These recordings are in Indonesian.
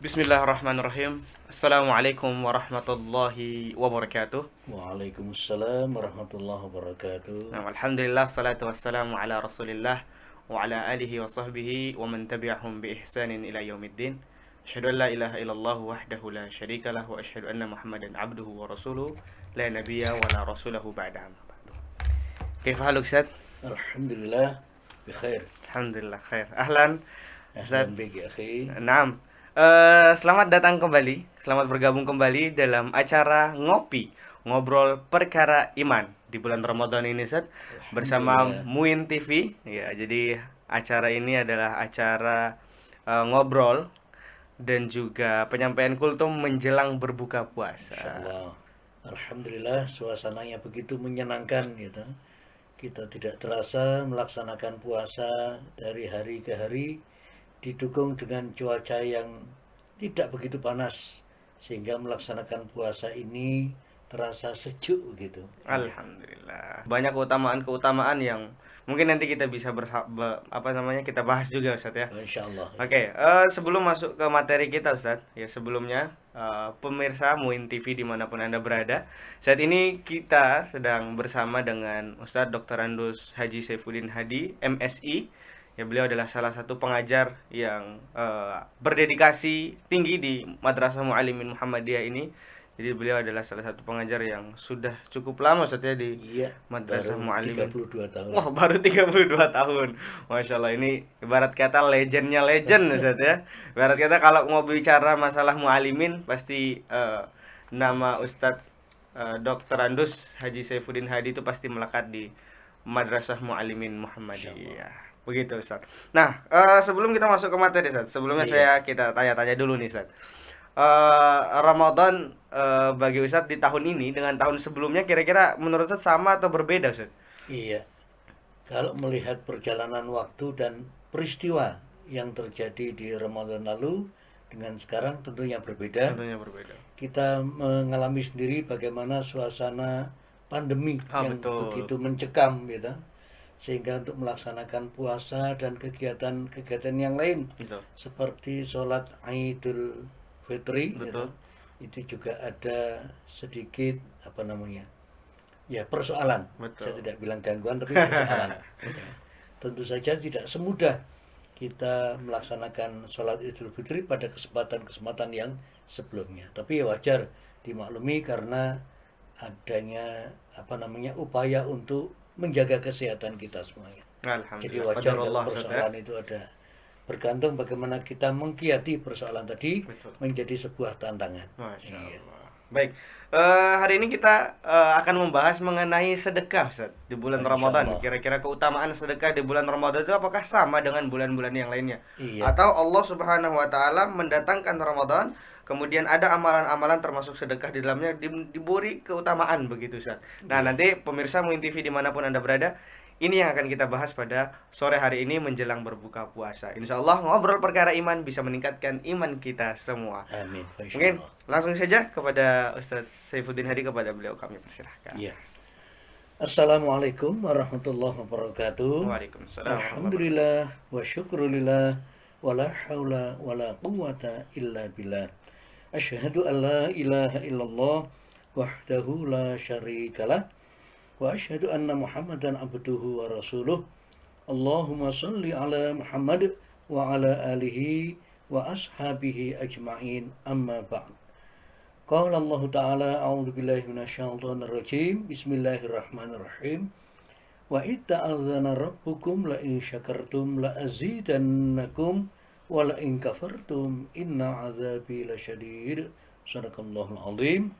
Bismillahirrahmanirrahim. Assalamualaikum warahmatullahi wabarakatuh. Waalaikumsalam warahmatullahi wabarakatuh. Alhamdulillah, salatu wassalamu ala rasulillah wa ala alihi wa sahbihi wa man tabi'ahum bi ihsanin ila yaumiddin. Asyhadu an la ilaha illallah wahdahu la syarikalah wa asyhadu anna Muhammadan abduhu wa rasuluh la nabiyya wa la rasulahu ba'da amma ba'du. Kaifa haluk Ustaz? Alhamdulillah bikhair. Alhamdulillah khair. Ahlan Ustaz. Ahlan bik ya akhi. Naam. Selamat datang kembali, selamat bergabung kembali dalam acara Ngopi, Ngobrol Perkara Iman di bulan Ramadan ini, Ustaz, bersama Alhamdulillah. Muin TV. Ya, jadi acara ini adalah acara ngobrol dan juga penyampaian kultum menjelang berbuka puasa. Insyaallah. Alhamdulillah suasananya begitu menyenangkan gitu. Kita tidak terasa melaksanakan puasa dari hari ke hari didukung dengan cuaca yang tidak begitu panas sehingga melaksanakan puasa ini terasa sejuk gitu. Iya. Alhamdulillah. Banyak keutamaan-keutamaan yang mungkin nanti kita bisa kita bahas juga, Ustaz ya. Insyaallah ya. Oke, sebelum masuk ke materi kita, Ustadz, ya sebelumnya pemirsa Muin TV dimanapun Anda berada, saat ini kita sedang bersama dengan Ustadz Dr. Andus Haji Saifuddin Hadi, MSI. Ya, beliau adalah salah satu pengajar yang berdedikasi tinggi di Madrasah Muallimin Muhammadiyah ini. Jadi beliau adalah salah satu pengajar yang sudah cukup lama, Ustadz ya, di Iya, Madrasah baru Muallimin. 32 tahun. Wah, baru 32 tahun. Masya Allah, ini ibarat kata legendnya legend, Ustaz ya. Ibarat kata kalau mau bicara masalah mualimin, pasti nama Ustadz Dr. Andus Haji Saifuddin Hadi itu pasti melekat di Madrasah Muallimin Insyaallah. Muhammadiyah. Begitu, Ustaz. Nah, sebelum kita masuk ke materi, Ustaz, sebelumnya Iya. kita tanya-tanya dulu nih, Ustaz. Ramadan bagi Ustadz di tahun ini dengan tahun sebelumnya kira-kira menurut Ustadz sama atau berbeda, Ustadz? Iya. Kalau melihat perjalanan waktu dan peristiwa yang terjadi di Ramadan lalu dengan sekarang tentunya berbeda. Tentunya berbeda. Kita mengalami sendiri bagaimana suasana pandemi yang Betul. begitu mencekam gitu. Sehingga untuk melaksanakan puasa dan kegiatan-kegiatan yang lain Betul. seperti sholat Idul Fitri gitu, Betul. itu juga ada sedikit apa namanya ya persoalan. Saya Betul. tidak bilang gangguan tapi persoalan. Ya. Tentu saja tidak semudah kita melaksanakan sholat Idul Fitri pada kesempatan-kesempatan yang sebelumnya. Tapi ya wajar dimaklumi karena adanya apa namanya upaya untuk menjaga kesehatan kita semuanya. Jadi Alhamdulillah. wajar kalau Qadarullah, Ustaz ya. persoalan itu ada. Bergantung bagaimana kita mengkiati persoalan tadi Betul. menjadi sebuah tantangan. Masya Iya. Allah. Baik. Hari ini kita akan membahas mengenai sedekah, Ustaz, di bulan Insya Ramadan. Allah. Kira-kira keutamaan sedekah di bulan Ramadan itu apakah sama dengan bulan-bulan yang lainnya? Iya. Atau Allah Subhanahu wa taala mendatangkan Ramadan, kemudian ada amalan-amalan termasuk sedekah di dalamnya diberi keutamaan begitu, Ustaz. Nah, Iya. nanti pemirsa Muin TV dimanapun Anda berada, ini yang akan kita bahas pada sore hari ini menjelang berbuka puasa. Insya Allah ngobrol perkara iman bisa meningkatkan iman kita semua. Amin. Insya Mungkin Allah. langsung saja kepada Ustadz Saifuddin Hadi, kepada beliau kami persilahkan. Iya. Assalamualaikum warahmatullahi wabarakatuh. Waalaikumsalam warahmatullahi wabarakatuh. Alhamdulillah wa syukrulillah wa la haula wa la quwata illa billah. Asyhadu an la ilaha illallah wahdahu la syarikalah wa asyhadu anna Muhammadan abduhu wa rasuluh. Allahumma salli ala Muhammad wa ala alihi wa ashabihi ajma'in amma ba'd. Qala Allah Ta'ala a'udzu billahi minasyaitonir rajim. Bismillahirrahmanirrahim. Wa itta'adzana rabbukum la in syakartum la azidannakum wa la in kafartum inna 'adzabi lasyadid. Sadaqallahul azim.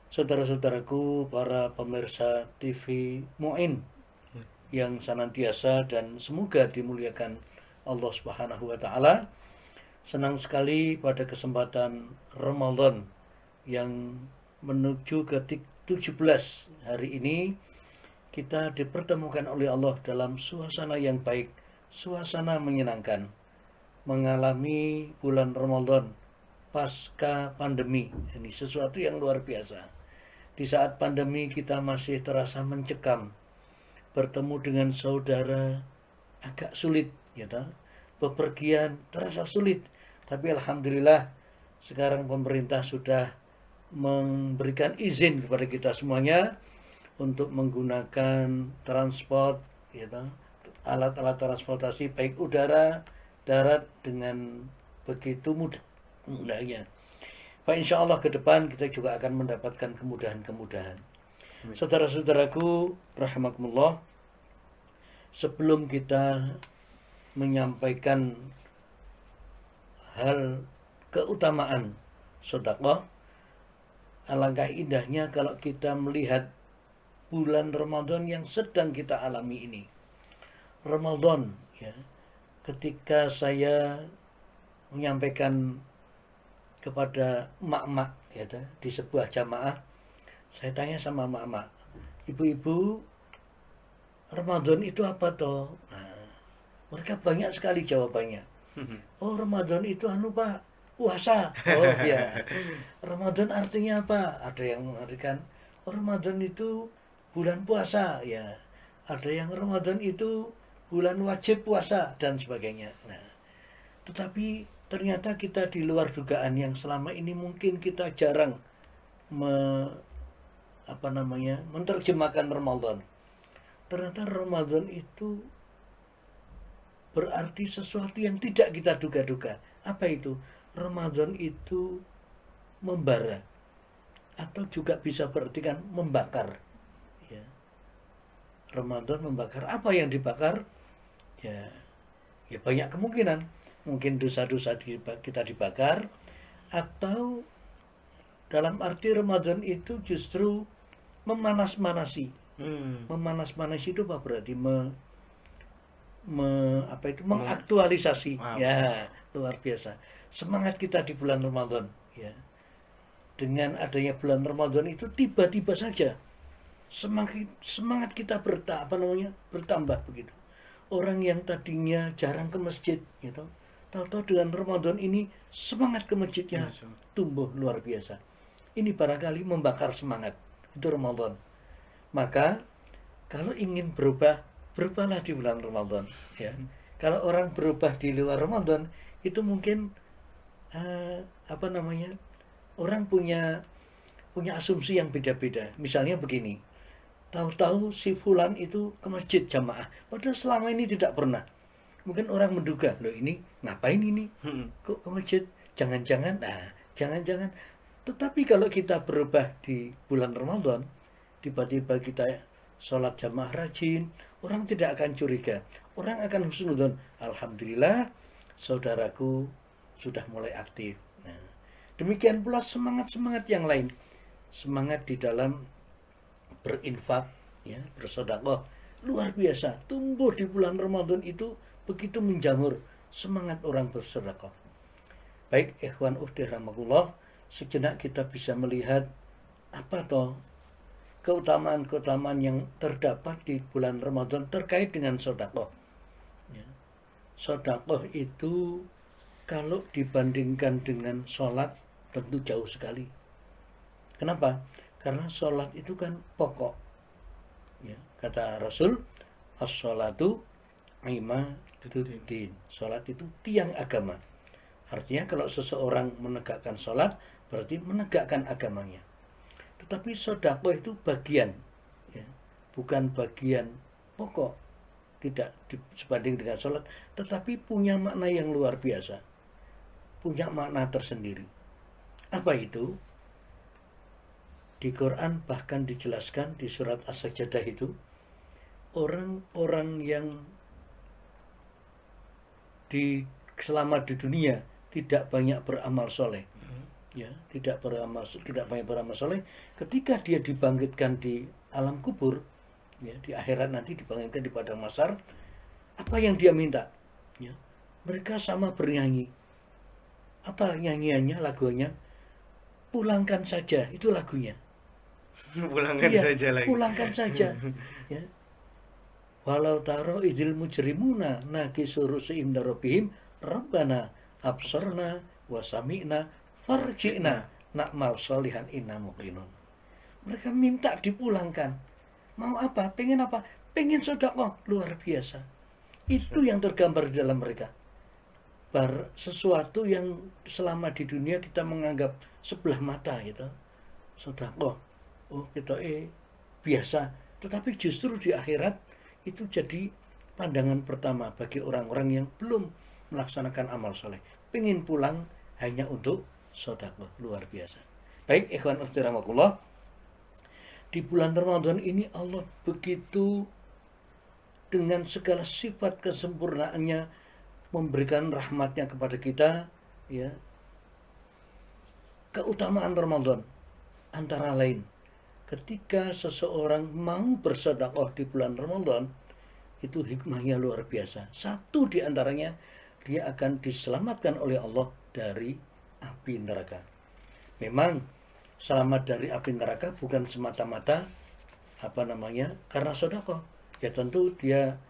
Saudara-saudaraku para pemirsa TV Muin yang senantiasa dan semoga dimuliakan Allah Subhanahu wa taala. Senang sekali pada kesempatan Ramadan yang menuju ke 17 hari ini kita dipertemukan oleh Allah dalam suasana yang baik, suasana menyenangkan, mengalami bulan Ramadan pasca pandemi. Ini sesuatu yang luar biasa. Di saat pandemi kita masih terasa mencekam, bertemu dengan saudara agak sulit, ya, bepergian terasa sulit. Tapi alhamdulillah Sekarang pemerintah sudah memberikan izin kepada kita semuanya untuk menggunakan transport, gitu, alat-alat transportasi baik udara, darat dengan begitu mudahnya. Pak, insya Allah ke depan kita juga akan mendapatkan kemudahan-kemudahan. Saudara-saudaraku, rahimakumullah, sebelum kita menyampaikan hal keutamaan sedekah, alangkah indahnya kalau kita melihat bulan Ramadan yang sedang kita alami ini. Ramadan, ya, ketika saya menyampaikan kepada emak-emak, ya, di sebuah jamaah, saya tanya sama emak-emak, ibu-ibu, Ramadan itu apa toh? Nah, mereka banyak sekali jawabannya. Oh, Ramadan itu Pak, puasa. Oh ya. Ramadan artinya apa? Ada yang mengartikan, oh, Ramadan itu bulan puasa, ya. Ada yang Ramadan itu bulan wajib puasa dan sebagainya. Nah, tetapi ternyata kita di luar dugaan yang selama ini mungkin kita jarang menerjemahkan Ramadan. Ternyata Ramadan itu berarti sesuatu yang tidak kita duga-duga. Apa itu? Ramadan itu membara, atau juga bisa berartikan membakar. Ya. Ramadan membakar. Apa yang dibakar? Ya, ya banyak kemungkinan. Mungkin dosa-dosa kita dibakar, atau dalam arti Ramadan itu justru memanas-manasi. Memanas-manasi itu apa berarti? Mengaktualisasi. Wow. Ya, luar biasa. Semangat kita di bulan Ramadan, ya. Dengan adanya bulan Ramadan itu tiba-tiba saja semangat kita bertambah begitu. Orang yang tadinya jarang ke masjid, gitu, tahu-tahu dengan Ramadan ini semangat ke masjidnya tumbuh luar biasa. Ini barangkali membakar semangat. Itu Ramadan. Maka kalau ingin berubah, berubahlah di bulan Ramadan, ya. Kalau orang berubah di luar Ramadan, itu mungkin orang punya asumsi yang beda-beda. Misalnya begini, tahu-tahu si fulan itu ke masjid jamaah, padahal selama ini tidak pernah. Mungkin orang menduga, loh ini ngapain ini? Kok ke masjid? Jangan-jangan. Tetapi kalau kita berubah di bulan Ramadan, tiba-tiba kita sholat jamaah rajin, orang tidak akan curiga. Orang akan husnuzon. Alhamdulillah, saudaraku sudah mulai aktif. Nah, demikian pula semangat-semangat yang lain. Semangat di dalam berinfak, ya, bersedekah, luar biasa. Tumbuh di bulan Ramadan itu begitu menjamur semangat orang bersedekah. Baik, ikhwan ukhti rahimakumullah, sejenak kita bisa melihat apa toh keutamaan-keutamaan yang terdapat di bulan Ramadan terkait dengan sedekah. Ya. Sedekah itu kalau dibandingkan dengan sholat tentu jauh sekali. Kenapa? Karena sholat itu kan pokok. Ya, kata Rasul, as-sholatu imaduddin. Sholat itu tiang agama. Artinya kalau seseorang menegakkan sholat, berarti menegakkan agamanya. Tetapi sedekah itu bagian, ya, bukan bagian pokok. Tidak sebanding dengan sholat, tetapi punya makna yang luar biasa. Punya makna tersendiri. Apa itu? Di Quran bahkan dijelaskan di surat As-Sajdah itu, orang-orang yang selama di dunia tidak banyak beramal soleh, ya, tidak banyak beramal soleh, ketika dia dibangkitkan di alam kubur, ya, di akhirat nanti dibangkitkan di padang mahsyar, apa yang dia minta? Ya, mereka sama bernyanyi. Apa nyanyiannya, lagunya? Pulangkan saja, itu lagunya. Pulangkan Iya, saja lagi. pulangkan saja. Ya. Walau taro idil mujrimuna nakisu ru'usihim inda rabbihim rabbana absarna wa sami'na farji'na na'mal sholihan inna muqinun. Mereka minta dipulangkan. Mau apa? Pengen apa? Pengen sedekah. Luar biasa. Itu yang tergambar di dalam mereka. sesuatu yang selama di dunia kita menganggap sebelah mata gitu, sedekah, oh kita biasa, tetapi justru di akhirat itu jadi pandangan pertama bagi orang-orang yang belum melaksanakan amal soleh, pengen pulang hanya untuk sedekah. Luar biasa. Baik, ikhwan rahimakumullah, di bulan Ramadan ini Allah begitu dengan segala sifat kesempurnaannya memberikan rahmatnya kepada kita, ya. Keutamaan Ramadan antara lain, ketika seseorang mau bersedekah di bulan Ramadan, itu hikmahnya luar biasa. Satu di antaranya, dia akan diselamatkan oleh Allah dari api neraka. Memang selamat dari api neraka bukan semata-mata karena sedekah. Ya tentu dia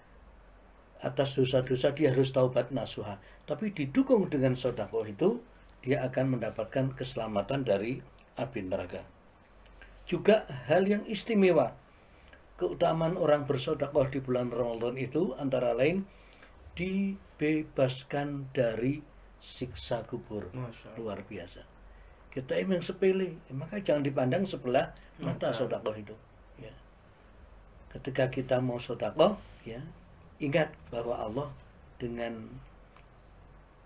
atas dosa-dosa dia harus taubat nasuha. Tapi didukung dengan sedekah itu, dia akan mendapatkan keselamatan dari api neraka. Juga hal yang istimewa, keutamaan orang bersedekah di bulan Ramadan itu antara lain dibebaskan dari siksa kubur. Luar biasa. Kita emang sepele, maka jangan dipandang sebelah mata sedekah itu. Ya. Ketika kita mau sedekah, ya, ingat bahwa Allah dengan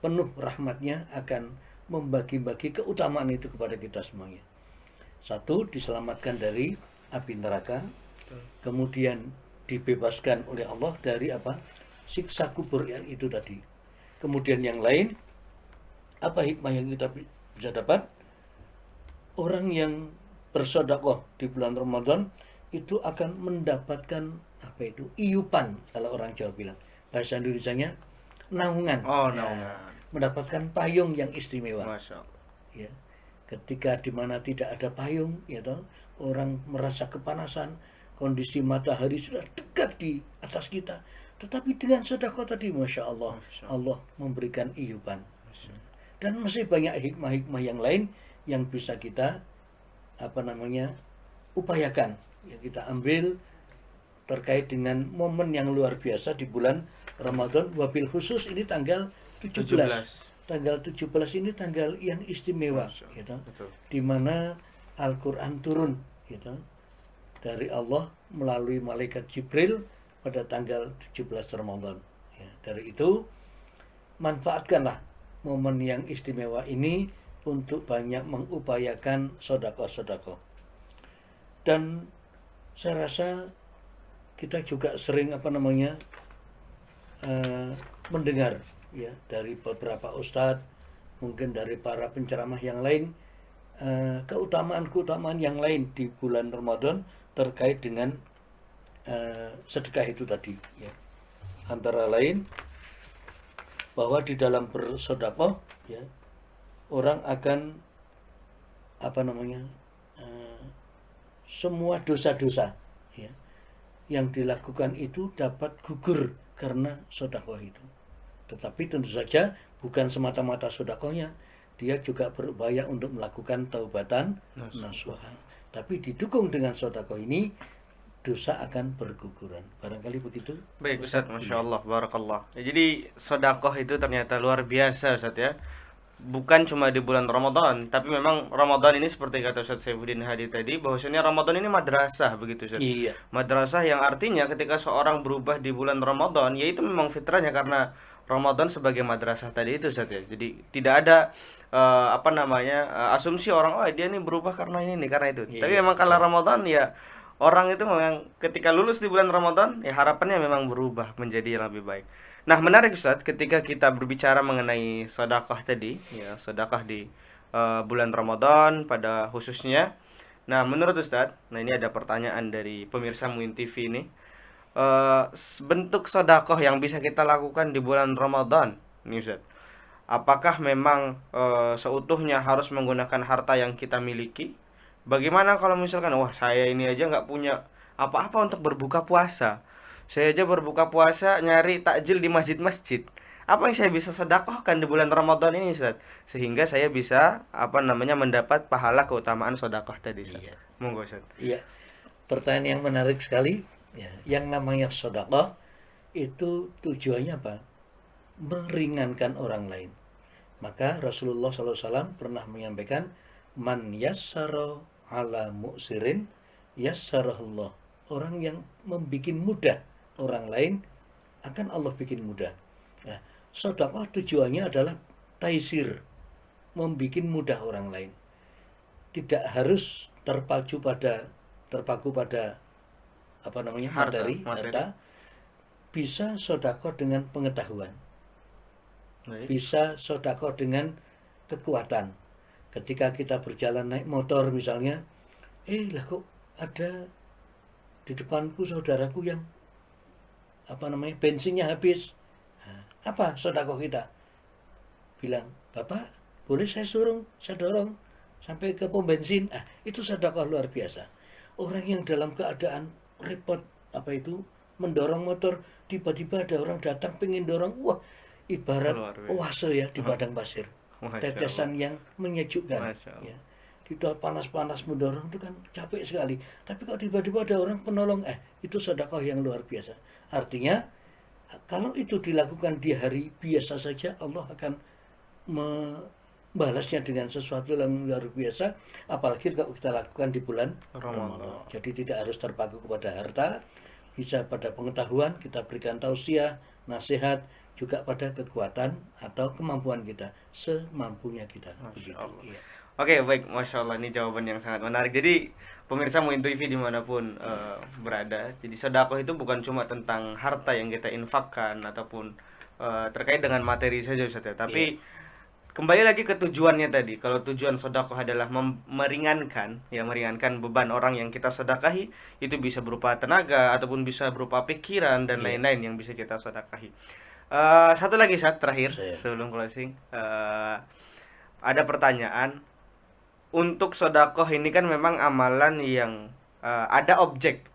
penuh rahmatnya akan membagi-bagi keutamaan itu kepada kita semuanya. Satu, diselamatkan dari api neraka. Kemudian dibebaskan oleh Allah dari siksa kubur yang itu tadi. Kemudian yang lain, apa hikmah yang kita bisa dapat? Orang yang bersedekah di bulan Ramadan itu akan mendapatkan iupan, kalau orang Jawa bilang. Bahasa Indonesianya naungan. Naungan. Mendapatkan payung yang istimewa. Masya Allah. Ya. Ketika di mana tidak ada payung, ya toh, orang merasa kepanasan, kondisi matahari sudah dekat di atas kita. Tetapi dengan sedekah tadi, Masya Allah, Allah memberikan iupan. Dan masih banyak hikmah-hikmah yang lain yang bisa kita upayakan, yang kita ambil terkait dengan momen yang luar biasa di bulan Ramadan. Wabil khusus ini tanggal 17. Tanggal 17 ini tanggal yang istimewa, gitu, di mana Al-Quran turun, gitu, dari Allah melalui malaikat Jibril pada tanggal 17 Ramadan. Ya, dari itu manfaatkanlah momen yang istimewa ini untuk banyak mengupayakan sedekah. Dan saya rasa kita juga sering mendengar, ya, dari beberapa ustadz, mungkin dari para penceramah yang lain, keutamaan yang lain di bulan Ramadan terkait dengan sedekah itu tadi, ya. Antara lain bahwa di dalam bersedekah, ya, orang akan semua dosa-dosa, ya, yang dilakukan itu dapat gugur karena sedekah itu. Tetapi tentu saja bukan semata-mata sedekahnya, dia juga berupaya untuk melakukan taubatan nasuha. Tapi didukung dengan sedekah ini, dosa akan berguguran. Barangkali begitu. Baik Ustaz, Masya Allah, Barakallah. Ya, jadi sedekah itu ternyata luar biasa Ustaz, ya. Bukan cuma di bulan Ramadan, tapi memang Ramadan ini seperti kata Ustaz Saifuddin Hadi tadi, bahwasanya Ramadan ini madrasah, begitu Ustaz. Iya. Madrasah yang artinya ketika seorang berubah di bulan Ramadan, yaitu memang fitrahnya karena Ramadan sebagai madrasah tadi itu Ustaz, ya. Jadi tidak ada asumsi orang, dia ini berubah karena ini nih, karena itu. Iya, Tapi memang kalau Ramadan, ya orang itu memang ketika lulus di bulan Ramadan, ya harapannya memang berubah menjadi yang lebih baik. Nah, menarik Ustaz, ketika kita berbicara mengenai sedekah tadi, ya, sedekah di bulan Ramadan pada khususnya. Nah, menurut Ustaz, ini ada pertanyaan dari pemirsa Muin TV ini. Bentuk sedekah yang bisa kita lakukan di bulan Ramadan, nih Ustaz. Apakah memang seutuhnya harus menggunakan harta yang kita miliki? Bagaimana kalau misalkan, saya ini aja nggak punya apa-apa untuk berbuka puasa. Saya aja berbuka puasa nyari takjil di masjid-masjid. Apa yang saya bisa sedekahkan di bulan Ramadan ini, Ustaz? Sehingga saya bisa mendapat pahala keutamaan sedekah tadi, Ustaz. Iya. Monggo, Ustaz. Iya. Pertanyaan yang menarik sekali, ya. Yang namanya sedekah itu tujuannya apa? meringankan orang lain. Maka Rasulullah SAW pernah menyampaikan, man yassara ala mu'sirin yassarahullah. Orang yang membuat mudah orang lain akan Allah bikin mudah. Nah, sedekah tujuannya adalah taisir, membuat mudah orang lain. Tidak harus terpaku pada materi, harta. Bisa sedekah dengan pengetahuan. Bisa sedekah dengan kekuatan. Ketika kita berjalan naik motor misalnya, lah kok ada di depanku saudaraku yang bensinnya habis. Nah, apa sedekah kita? Bilang, Bapak, boleh saya dorong sampai ke pom bensin. Itu sedekah luar biasa. Orang yang dalam keadaan repot mendorong motor, tiba-tiba ada orang datang pengen dorong, wah, ibarat oase ya di padang pasir. Tetesan yang menyejukkan. Ya. Kita panas-panas mendorong itu kan capek sekali. Tapi kalau tiba-tiba ada orang penolong, itu sedekah yang luar biasa. Artinya, kalau itu dilakukan di hari biasa saja, Allah akan membalasnya dengan sesuatu yang luar biasa. Apalagi kalau kita lakukan di bulan Ramadan. Jadi tidak harus terpaku kepada harta, bisa pada pengetahuan, kita berikan tausiah, nasihat, juga pada kekuatan atau kemampuan kita, semampunya kita. Begitu. Iya. Oke, baik, Masya Allah, ini jawaban yang sangat menarik. Jadi pemirsa Muin TV dimanapun berada, jadi sedekah itu bukan cuma tentang harta yang kita infakkan ataupun terkait dengan materi saja Ustaz ya, tapi kembali lagi ke tujuannya tadi. Kalau tujuan sedekah adalah meringankan beban orang yang kita sedekahi, itu bisa berupa tenaga ataupun bisa berupa pikiran dan lain-lain yang bisa kita sedekahi. Satu lagi terakhir sebelum closing, ada pertanyaan. Untuk sedekah ini kan memang amalan yang ada objek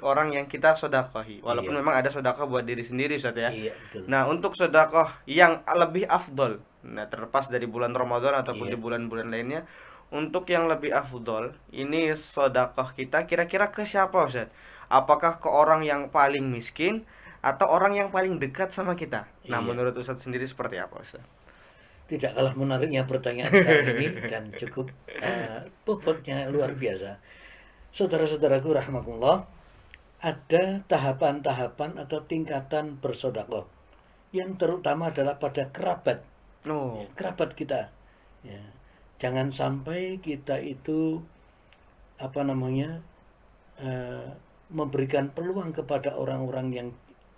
orang yang kita sedekahi. Walaupun memang ada sedekah buat diri sendiri Ustaz ya. Betul. Nah, untuk sedekah yang lebih afdol, terlepas dari bulan Ramadan ataupun di bulan-bulan lainnya, untuk yang lebih afdol, ini sedekah kita kira-kira ke siapa Ustaz? Apakah ke orang yang paling miskin atau orang yang paling dekat sama kita? Nah, menurut Ustaz sendiri seperti apa Ustaz? Tidak kalah menariknya pertanyaan sekarang ini dan cukup bobotnya luar biasa. Saudara-saudaraku rahimakumullah, ada tahapan-tahapan atau tingkatan bersedekah yang terutama adalah pada kerabat. Kerabat kita. Ya. Jangan sampai kita itu memberikan peluang kepada orang-orang yang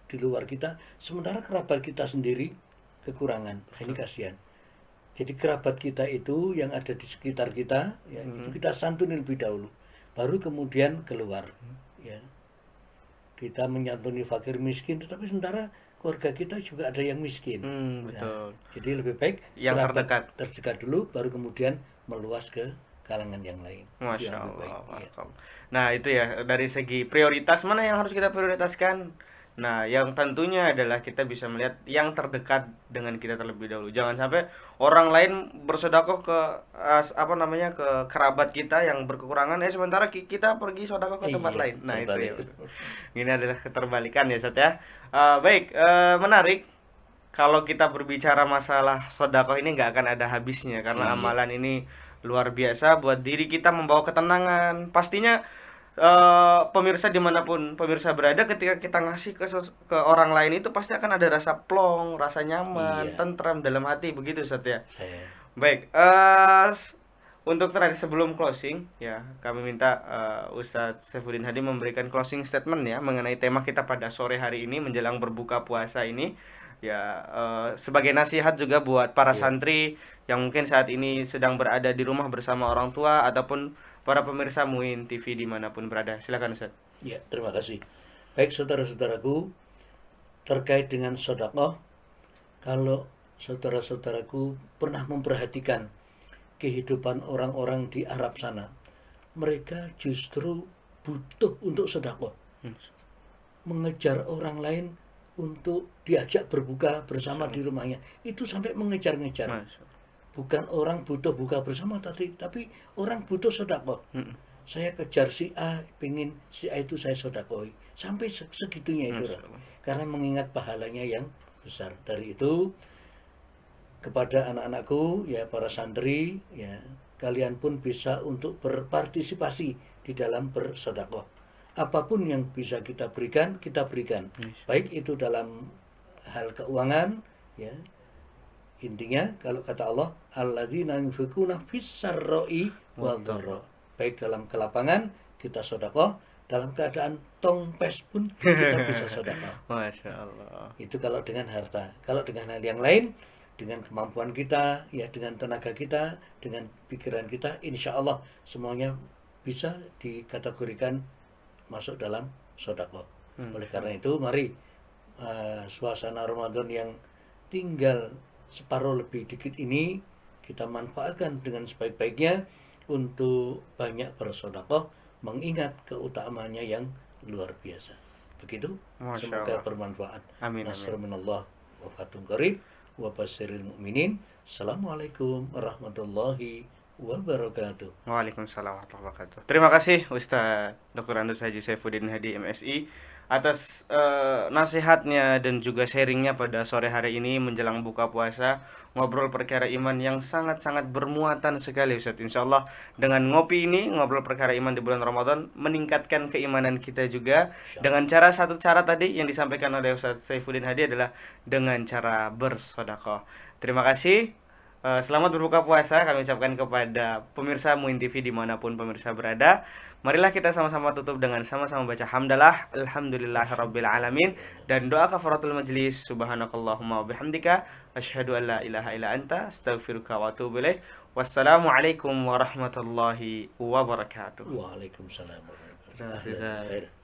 di luar kita, sementara kerabat kita sendiri kekurangan. Ini kasihan. Jadi kerabat kita itu yang ada di sekitar kita, itu kita santuni lebih dahulu, baru kemudian keluar. Ya. Kita menyantuni fakir miskin, tetapi sementara keluarga kita juga ada yang miskin. Betul. Jadi lebih baik yang terdekat dulu, baru kemudian meluas ke kalangan yang lain. Masya Allah. Nah, itu ya, dari segi prioritas mana yang harus kita prioritaskan. Nah, yang tentunya adalah kita bisa melihat yang terdekat dengan kita terlebih dahulu. Jangan sampai orang lain bersedekah ke ke kerabat kita yang berkekurangan, sementara kita pergi sedekah ke tempat lain. Nah, itu ya. Ini adalah keterbalikan ya, Ustaz ya. Baik, menarik. Kalau kita berbicara masalah sedekah ini nggak akan ada habisnya, karena amalan ini luar biasa buat diri kita, membawa ketenangan. Pastinya pemirsa dimanapun pemirsa berada, ketika kita ngasih ke orang lain itu pasti akan ada rasa plong, rasa nyaman, tentram dalam hati, begitu Ustaz ya. Baik, untuk terakhir sebelum closing ya, kami minta Ustadz Saifuddin Hadi memberikan closing statement ya mengenai tema kita pada sore hari ini menjelang berbuka puasa ini ya, sebagai nasihat juga buat para santri yang mungkin saat ini sedang berada di rumah bersama orang tua ataupun para pemirsa Muin TV dimanapun berada. Silakan Ustaz. Ya, terima kasih. Baik saudara-saudaraku, terkait dengan sedekah, kalau saudara-saudaraku pernah memperhatikan kehidupan orang-orang di Arab sana, mereka justru butuh untuk sedekah, mengejar orang lain untuk diajak berbuka bersama di rumahnya, itu sampai mengejar-ngejar. Bukan orang butuh buka bersama tapi orang butuh sedekah. Saya kejar si A, pengen si A itu saya sedekahi, sampai segitunya itu, karena mengingat pahalanya yang besar. Dari itu kepada anak-anakku, ya para santri, ya kalian pun bisa untuk berpartisipasi di dalam bersedekah. Apapun yang bisa kita berikan, kita berikan. Baik itu dalam hal keuangan, ya. Intinya kalau kata Allah, alladzina yunfikuna fis-sarra'i wad-dharra. Baik dalam kelapangan kita sedekah, dalam keadaan tongpes pun kita bisa sedekah. Masya Allah. Itu kalau dengan harta. Kalau dengan hal yang lain, dengan kemampuan kita, ya dengan tenaga kita, dengan pikiran kita, insya Allah semuanya bisa dikategorikan masuk dalam sedekah. Oleh karena itu, mari suasana Ramadan yang tinggal separuh lebih dikit ini kita manfaatkan dengan sebaik-baiknya untuk banyak bersedekah, mengingat keutamaannya yang luar biasa. Begitu. Masya Semoga Allah. bermanfaat. Amin, amin. Nasrun minallah wa fathun qarib wa basyiril mu'minin. Assalamualaikum warahmatullahi wabarakatuh. Waalaikumsalam warahmatullahi wabarakatuh. Terima kasih Ustaz Dr. Andus Haji Saifuddin Hadi MSI atas nasihatnya dan juga sharingnya pada sore hari ini menjelang buka puasa, ngobrol perkara iman yang sangat-sangat bermuatan sekali Ustaz. Insya Allah dengan ngopi ini, ngobrol perkara iman di bulan Ramadan, meningkatkan keimanan kita juga dengan satu cara tadi yang disampaikan oleh Ustaz Saifuddin Hadi adalah dengan cara bersedekah. Terima kasih. Selamat berbuka puasa kami ucapkan kepada pemirsa Muin TV dimanapun pemirsa berada. Marilah kita sama-sama tutup dengan sama-sama baca hamdalah alhamdulillahirabbil alamin dan doa kafaratul majlis. Subhanakallahumma wa bihamdika asyhadu an la ilaha illa anta astaghfiruka wa atubu ilaik. Wassalamualaikum warahmatullahi wabarakatuh. Waalaikumsalam warahmatullahi Terima kasih, Ustaz. wabarakatuh.